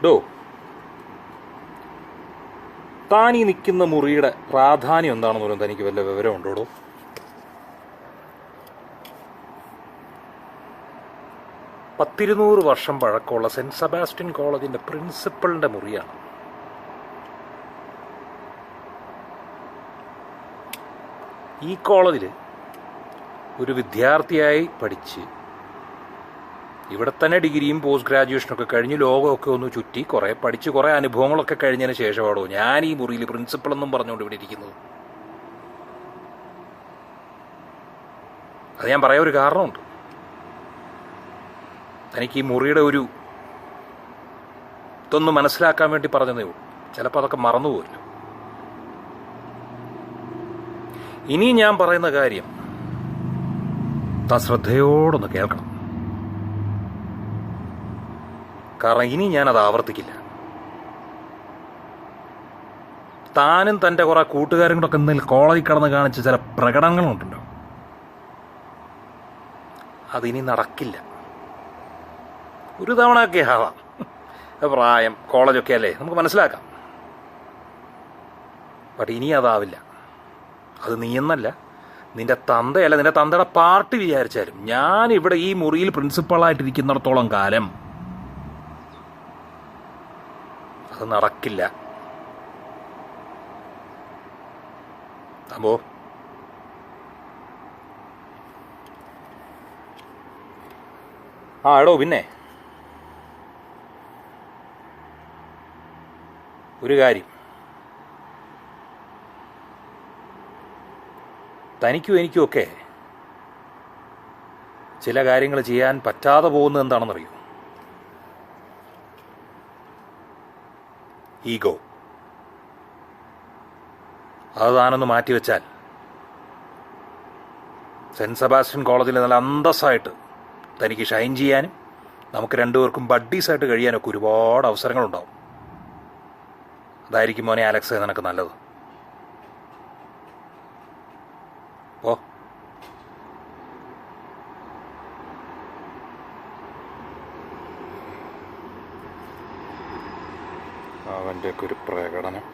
ഡോ, താൻ ഈ നിൽക്കുന്ന മുറിയുടെ പ്രാധാന്യം എന്താണെന്ന് പറയുന്നത് തനിക്ക് വല്ല വിവരമുണ്ടോടോ? $1,200 പഴക്കമുള്ള സെൻറ്റ് സെബാസ്റ്റ്യൻ കോളേജിൻ്റെ പ്രിൻസിപ്പളിൻ്റെ മുറിയാണ്. ഈ കോളേജിൽ ഒരു വിദ്യാർത്ഥിയായി പഠിച്ച് ഇവിടെ തന്നെ ഡിഗ്രിയും പോസ്റ്റ് ഗ്രാജുവേഷനൊക്കെ കഴിഞ്ഞ് ലോകമൊക്കെ ഒന്ന് ചുറ്റി പഠിച്ച് കുറേ അനുഭവങ്ങളൊക്കെ കഴിഞ്ഞതിന് ശേഷമാണോ ഞാൻ ഈ മുറിയിൽ പ്രിൻസിപ്പളെന്നും പറഞ്ഞുകൊണ്ട് ഇവിടെ ഇരിക്കുന്നത്. അത് ഞാൻ പറയാൻ ഒരു കാരണമുണ്ട്. തനിക്ക് ഈ മുറിയുടെ ഒരു ഇതൊന്ന് മനസ്സിലാക്കാൻ വേണ്ടി പറഞ്ഞതേ ഉള്ളൂ. ചിലപ്പോൾ അതൊക്കെ മറന്നുപോയില്ല. ഇനി ഞാൻ പറയുന്ന കാര്യം താൻ ശ്രദ്ധയോടൊന്ന് കേൾക്കണം. കാരണം ഇനി ഞാനത് ആവർത്തിക്കില്ല. താനും തൻ്റെ കുറേ കൂട്ടുകാരും കൂടെ ഒക്കെ എന്തെങ്കിലും കോളേജിൽ കടന്ന് കാണിച്ച ചില പ്രകടനങ്ങളുണ്ടല്ലോ, അതിനി നടക്കില്ല. ഒരു തവണ ഒക്കെ ആവാം, പ്രായം കോളേജൊക്കെ അല്ലേ, നമുക്ക് മനസ്സിലാക്കാം. ബട്ട് ഇനി അതാവില്ല. അത് നീയെന്നല്ല, നിന്റെ തന്തയല്ല, നിന്റെ തന്തയുടെ പാർട്ടി വിചാരിച്ചാലും ഞാൻ ഇവിടെ ഈ മുറിയിൽ പ്രിൻസിപ്പളായിട്ടിരിക്കുന്നിടത്തോളം കാലം അത് നടക്കില്ല. അപ്പോ എടോ, പിന്നെ ഒരു കാര്യം, തനിക്കും എനിക്കുമൊക്കെ ചില കാര്യങ്ങൾ ചെയ്യാൻ പറ്റാതെ പോകുന്നത് എന്താണെന്നറിയോ? ഈഗോ. അത് താനൊന്ന് മാറ്റിവെച്ചാൽ സെൻറ്റ് സെബാസ്റ്റ്യൻ കോളേജിൽ നല്ല അന്തസ്സായിട്ട് തനിക്ക് ഷൈൻ ചെയ്യാനും നമുക്ക് രണ്ടുപേർക്കും ബഡ്ഡീസായിട്ട് കഴിയാനൊക്കെ ഒരുപാട് അവസരങ്ങളുണ്ടാവും. അതായിരിക്കും മോനെ അലക്സ് നിനക്ക് നല്ലത്. ഓ, അവൻ്റെ ഒക്കെ ഒരു പ്രകടനം.